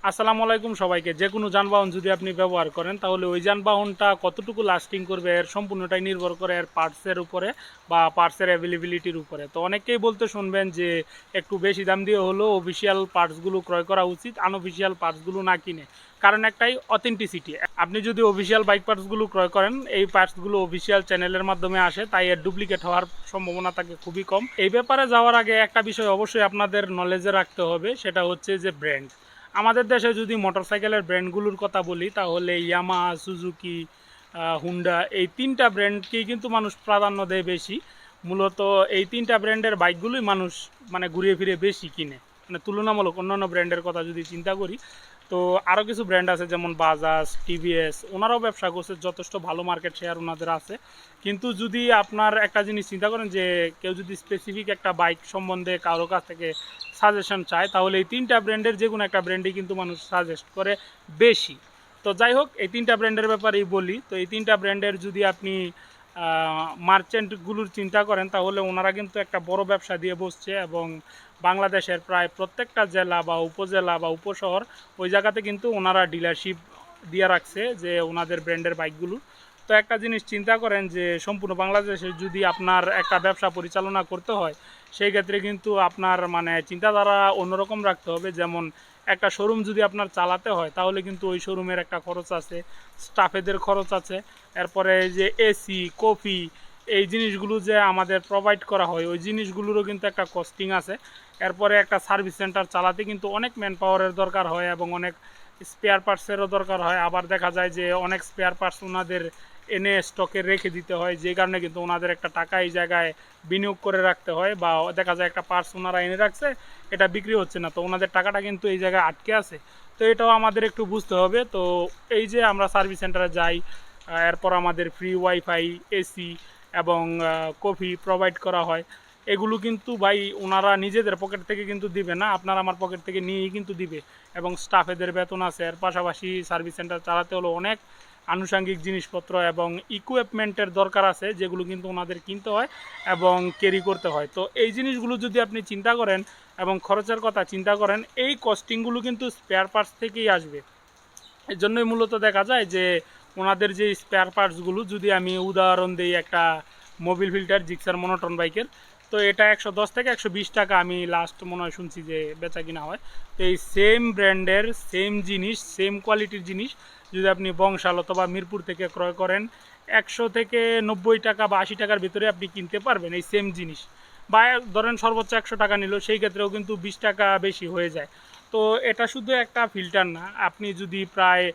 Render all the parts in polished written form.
আসসালামু আলাইকুম সবাইকে। যে কোনো যানবাহন যদি আপনি ব্যবহার করেন তাহলে ওই যানবাহনটা কতটুকু লাস্টিং করবে এর সম্পূর্ণটাই নির্ভর করে এর পার্টসের উপরে বা পার্টসের অ্যাভেলেবিলিটির উপরে। তো অনেকেই বলতে শুনবেন যে একটু বেশি দাম দিয়ে হলেও অফিসিয়াল পার্টসগুলো ক্রয় করা উচিত, আনঅফিসিয়াল পার্টসগুলো না কিনে। কারণ একটাই, অথেন্টিসিটি। আপনি যদি অফিসিয়াল বাইক পার্টসগুলো ক্রয় করেন, এই পার্টসগুলো অফিসিয়াল চ্যানেলের মাধ্যমে আসে, তাই এর ডুপ্লিকেট হওয়ার সম্ভাবনা থাকে খুবই কম। এই ব্যাপারে যাওয়ার আগে একটা বিষয় অবশ্যই আপনাদের নলেজে রাখতে হবে, সেটা হচ্ছে যে ব্র্যান্ড। আমাদের দেশে যদি মোটরসাইকেলের ব্র্যান্ডগুলোর কথা বলি তাহলে ইয়ামাহা, সুজুকি, হুন্ডা, এই তিনটা ব্র্যান্ডকেই কিন্তু মানুষ প্রাধান্য দেয় বেশি। মূলত এই তিনটা ব্র্যান্ডের বাইকগুলোই মানুষ মানে ঘুরিয়ে ফিরে বেশি কিনে, মানে তুলনামূলক অন্যান্য ব্র্যান্ডের কথা যদি চিন্তা করি। তো আরও কিছু ব্র্যান্ড আছে যেমন বাজাজ, টিভিএস, ওনারাও ব্যবসা করছে, যথেষ্ট ভালো মার্কেট শেয়ার ওনাদের আছে। কিন্তু যদি আপনার একটা জিনিস চিন্তা করেন যে কেউ যদি স্পেসিফিক একটা বাইক সম্বন্ধে কারো কাছ থেকে সাজেশন চায়, তাহলে এই তিনটা ব্র্যান্ডের যে কোনো একটা ব্র্যান্ডই কিন্তু মানুষ সাজেস্ট করে বেশি। তো যাই হোক, এই তিনটা ব্র্যান্ডের ব্যাপারেই বলি। তো এই তিনটা ব্র্যান্ডের যদি আপনি মার্চেন্টগুলোর চিন্তা করেন তাহলে ওনারা কিন্তু একটা বড় ব্যবসা দিয়ে বসছে, এবং বাংলাদেশের প্রায় প্রত্যেকটা জেলা বা উপজেলা বা উপশহর ওই জায়গাতে কিন্তু ওনারা ডিলারশিপ দিয়ে রাখছে যে ওনাদের ব্র্যান্ডের বাইকগুলো। তো একটা জিনিস চিন্তা করেন যে সম্পূর্ণ বাংলাদেশে যদি আপনার একটা ব্যবসা পরিচালনা করতে হয়, সেই ক্ষেত্রে কিন্তু আপনার মানে চিন্তাধারা অন্যরকম রাখতে হবে। যেমন একটা শোরুম যদি আপনার চালাতে হয় তাহলে কিন্তু ওই শোরুমের একটা খরচ আছে, স্টাফেদের খরচ আছে, এরপরে যে এসি, কফি, এই জিনিসগুলো যে আমাদের প্রোভাইড করা হয় ওই জিনিসগুলোরও কিন্তু একটা কস্টিং আছে। এরপরে একটা সার্ভিস সেন্টার চালাতে কিন্তু অনেক ম্যান পাওয়ারের দরকার হয় এবং অনেক স্পেয়ার পার্টসেরও দরকার হয়। আবার দেখা যায় যে অনেক স্পেয়ার পার্টস ওনাদের এনে স্টকে রেখে দিতে হয়, যে কারণে কিন্তু ওনাদের একটা টাকা এই জায়গায় বিনিয়োগ করে রাখতে হয়। বা দেখা যায় একটা পার্টস ওনারা এনে রাখছে, এটা বিক্রি হচ্ছে না, তো ওনাদের টাকাটা কিন্তু এই জায়গায় আটকে আছে। তো এটাও আমাদের একটু বুঝতে হবে। তো এই যে আমরা সার্ভিস সেন্টারে যাই, এরপর আমাদের ফ্রি ওয়াইফাই, এসি এবং কফি প্রোভাইড করা হয়, এগুলো কিন্তু ভাই ওনারা নিজেদের পকেট থেকে কিন্তু দিবে না, আপনার আমার পকেট থেকে নিয়েই কিন্তু দিবে। এবং স্টাফেদের বেতন আছে, এর পাশাপাশি সার্ভিস সেন্টার চালাতে হলো অনেক আনুষঙ্গিক জিনিসপত্র এবং ইকুইপমেন্টের দরকার আছে, যেগুলো কিন্তু ওনাদের কিনতে হয় এবং ক্যারি করতে হয়। তো এই জিনিসগুলো যদি আপনি চিন্তা করেন এবং খরচের কথা চিন্তা করেন, এই কস্টিংগুলো কিন্তু স্পেয়ার পার্টস থেকেই আসবে। এই জন্যই মূলত দেখা যায় যে ওনাদের যে স্পেয়ার পার্টসগুলো, যদি আমি উদাহরণ দিই একটা মোবিল ফিল্টার জিক্সার মনোটন বাইকের, তো এটা 110 থেকে 120 টাকা আমি লাস্ট মনে হয় শুনছি যে বেচা কিনা হয়। তো এই সেম ব্র্যান্ডের সেম জিনিস, সেম কোয়ালিটির জিনিস যদি আপনি বংশাল অথবা মিরপুর থেকে ক্রয় করেন, 100 থেকে 90 টাকা বা 80 টাকার ভিতরে আপনি কিনতে পারবেন এই সেম জিনিস। বা ধরেন সর্বোচ্চ 100 টাকা নিল, সেই ক্ষেত্রেও কিন্তু 20 টাকা বেশি হয়ে যায়। তো এটা শুধু একটা ফিল্টার না, আপনি যদি প্রায়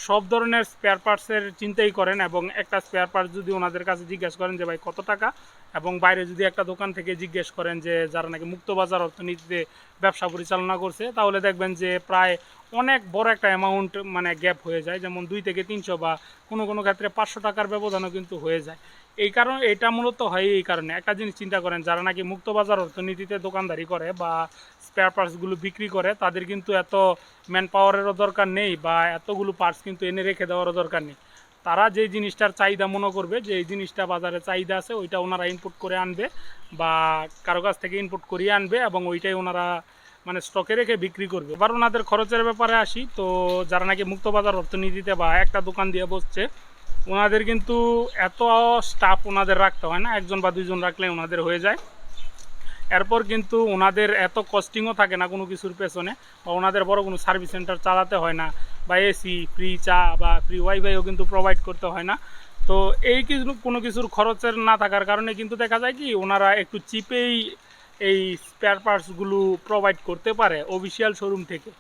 সব ধরনের স্পেয়ার পার্টসের চিন্তাই করেন এবং একটা স্পেয়ার পার্টস যদি ওনাদের কাছে জিজ্ঞেস করেন যে ভাই কত টাকা, এবং বাইরে যদি একটা দোকান থেকে জিজ্ঞেস করেন যে যারা নাকি মুক্তবাজার অর্থনীতিতে ব্যবসা পরিচালনা করছে, তাহলে দেখবেন যে প্রায় অনেক বড় একটা অ্যামাউন্ট মানে গ্যাপ হয়ে যায়, যেমন 2 থেকে 300 বা কোনো কোনো ক্ষেত্রে 500 টাকার ব্যবধানও কিন্তু হয়ে যায়। এই কারণে এটা মূলত হয় এই কারণে। একটা জিনিস চিন্তা করেন, যারা নাকি মুক্তবাজার অর্থনীতিতে দোকানদারি করে বা স্পেয়ার পার্টসগুলো বিক্রি করে, তাদের কিন্তু এত ম্যান পাওয়ারেরও দরকার নেই বা এতগুলো পার্টস কিন্তু এনে রেখে দেওয়ারও দরকার নেই। তারা যেই জিনিসটার চাহিদা মনে করবে যে এই জিনিসটা বাজারে চাহিদা আছে, ওইটা ওনারা ইনপুট করে আনবে বা কারো কাছ থেকে ইনপুট করিয়ে আনবে এবং ওইটাই ওনারা মানে স্টকে রেখে বিক্রি করবে। এবার ওনাদের খরচের ব্যাপারে আসি। তো যারা নাকি মুক্তবাজার অর্থনীতিতে বা একটা দোকান দিয়ে বসছে, ওনাদের কিন্তু এত স্টাফ ওনাদের রাখতে হয় না, একজন বা দুইজন রাখলে ওনাদের হয়ে যায়। এরপর কিন্তু ওনাদের এত কস্টিংও থাকে না কোনো কিছুর পেছনে, বা ওনাদের বড় কোনো সার্ভিস সেন্টার চালাতে হয় না, বা এসি, ফ্রি চা বা ফ্রি ওয়াইফাইও কিন্তু প্রোভাইড করতে হয় না। তো এই কিছু কোনো কিছুর খরচের না থাকার কারণে কিন্তু দেখা যায় কি ওনারা একটু চিপেই এই স্পেয়ার পার্টসগুলো প্রোভাইড করতে পারে অফিসিয়াল শোরুম থেকে।